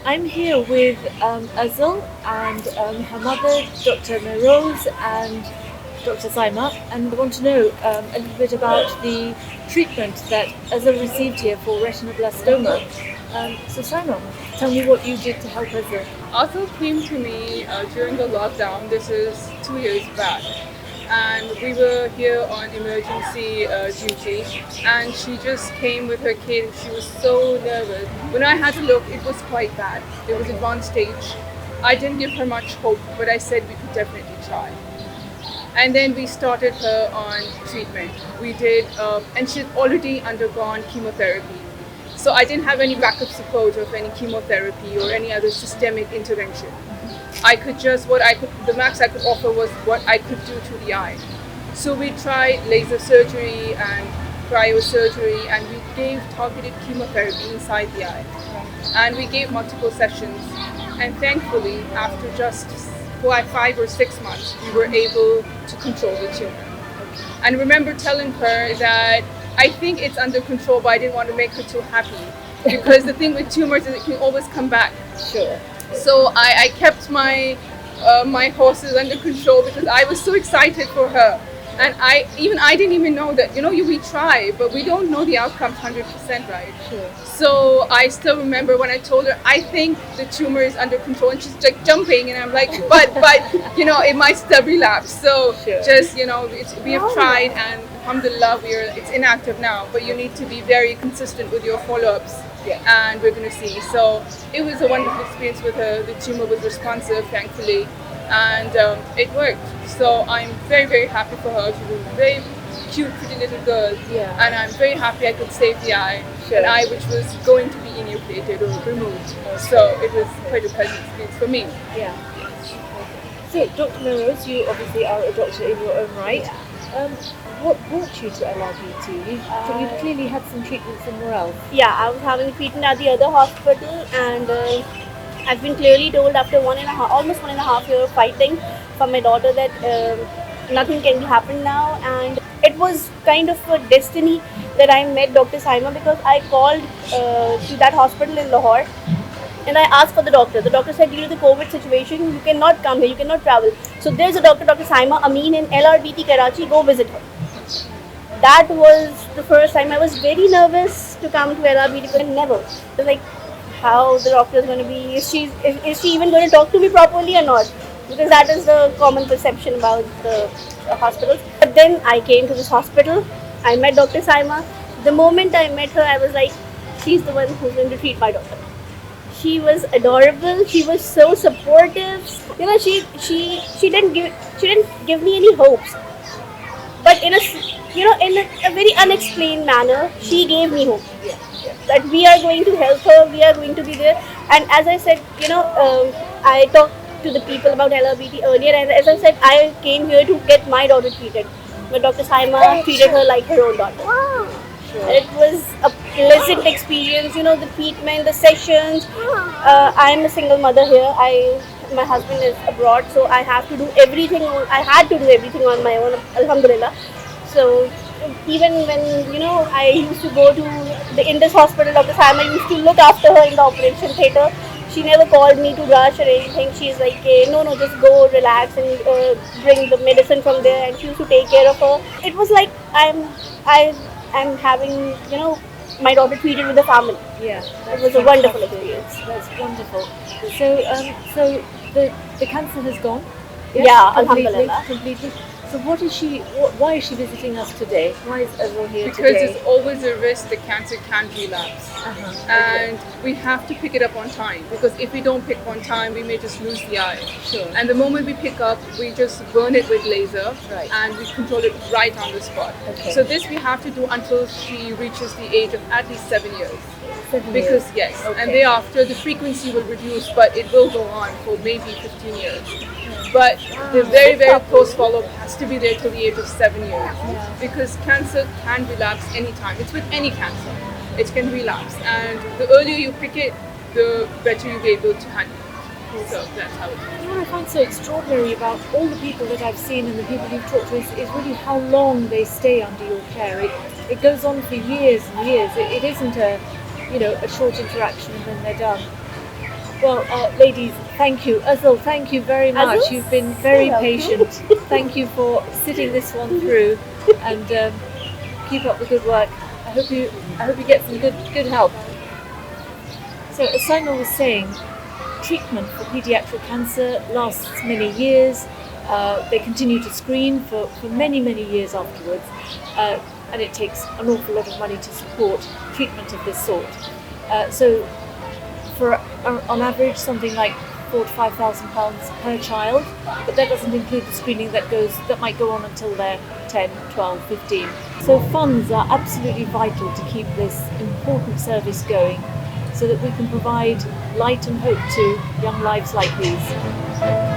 I'm here with Azil and her mother, Dr. Meroz, and Dr. Saima, and I want to know a little bit about the treatment that Azil received here for retinoblastoma. So Saima, tell me what you did to help Azil. Azil came to me during the lockdown. This is 2 years back. And we were here on emergency duty, and she just came with her kid. She was so nervous. When I had to look, it was quite bad. It was advanced stage. I didn't give her much hope, but I said we could definitely try. And then we started her on treatment. We did, and she'd already undergone chemotherapy. So I didn't have any backup support of any chemotherapy or any other systemic intervention. The max I could offer was what I could do to the eye. So we tried laser surgery and cryosurgery, and we gave targeted chemotherapy inside the eye. And we gave multiple sessions. And thankfully, after just 5 or 6 months, we were able to control the tumor. And I remember telling her that I think it's under control, but I didn't want to make her too happy. Because the thing with tumors is it can always come back. Sure. So I kept my horses under control because I was so excited for her. And I didn't even know that, we try, but we don't know the outcome 100%, right? Sure. So I still remember when I told her, I think the tumor is under control, and she's like jumping, and I'm like, but it might still relapse. So Sure. just, we have tried, and alhamdulillah, it's inactive now, but you need to be very consistent with your follow-ups. Yeah. And we're going to see. So it was a wonderful experience with her. The tumor was responsive, thankfully, and it worked. So I'm very, very happy for her. She's a very cute, pretty little girl. Yeah. And I'm very happy I could save the eye, Sure. an eye which was going to be enucleated or removed. So it was quite a pleasant experience for me. Yeah. So Dr. Meroz, you obviously are a doctor in your own right. What brought you to LRBT? You clearly had some treatment somewhere else. Yeah, I was having treatment at the other hospital, and I've been clearly told after almost 1.5 year of fighting for my daughter that nothing can happen now, and it was kind of a destiny that I met Dr. Saima, because I called to that hospital in Lahore and I asked for the doctor. The doctor said, due to the COVID situation, you cannot come here, you cannot travel. So there's a doctor, Dr. Saima, Amin in LRBT Karachi, go visit her. That was the first time. I was very nervous to come to LRBT because I never. It was like, how the doctor is going to be, is she even going to talk to me properly or not? Because that is the common perception about the hospitals. But then I came to this hospital, I met Dr. Saima. The moment I met her, I was like, she's the one who's going to treat my daughter. She was adorable. She was so supportive. She didn't give me any hopes. But in a very unexplained manner, she gave me hope. Yeah. That we are going to help her, we are going to be there. And as I said, I talked to the people about LRBT earlier, and as I said, I came here to get my daughter treated. But Dr. Saima treated her like her own daughter. Wow. Sure. It was a pleasant experience, the treatment, the sessions. I am a single mother here. My husband is abroad, so I have to do everything. I had to do everything on my own, alhamdulillah. So even when I used to go to the Indus hospital, Dr. Saima used to look after her in the operation theatre. She never called me to rush or anything. She's like, no, just go relax and bring the medicine from there. And she used to take care of her. It was like I'm having my daughter treated with the family. Yeah. It was a wonderful experience. That's wonderful. So the cancer has gone? Yeah, completely, alhamdulillah. Completely. So why is she visiting us today? Why is Azil here Because today? there's always a risk the cancer can relapse. And we have to pick it up on time, because if we don't pick on time, we may just lose the eye. Sure. And the moment we pick up, we just burn it with laser, Right. and we control it right on the spot. Okay. So this we have to do until she reaches the age of at least 7 years. 7 Because years. yes, Okay. and thereafter the frequency will reduce, but it will go on for maybe 15 years. But the very, very close follow-up has to be there till the age of 7 years, because cancer can relapse anytime. It's with any cancer, it can relapse, and the earlier you pick it, the better you'll be able to handle it. So that's how it is. What I find so extraordinary about all the people that I've seen and the people you've talked to is really how long they stay under your care. It goes on for years and years. It isn't a short interaction and then they're done. Well, ladies, thank you. Azil, thank you very much. Azil? You've been very You're welcome. patient. Thank you for sitting this one through, and keep up the good work. I hope you get some good help. So, as Saima was saying, treatment for paediatric cancer lasts many years. They continue to screen for many years afterwards, and it takes an awful lot of money to support treatment of this sort. So, for on average, something like £4,000 to £5,000 per child, but that doesn't include the screening that might go on until they're 10, 12, 15. So funds are absolutely vital to keep this important service going, so that we can provide light and hope to young lives like these.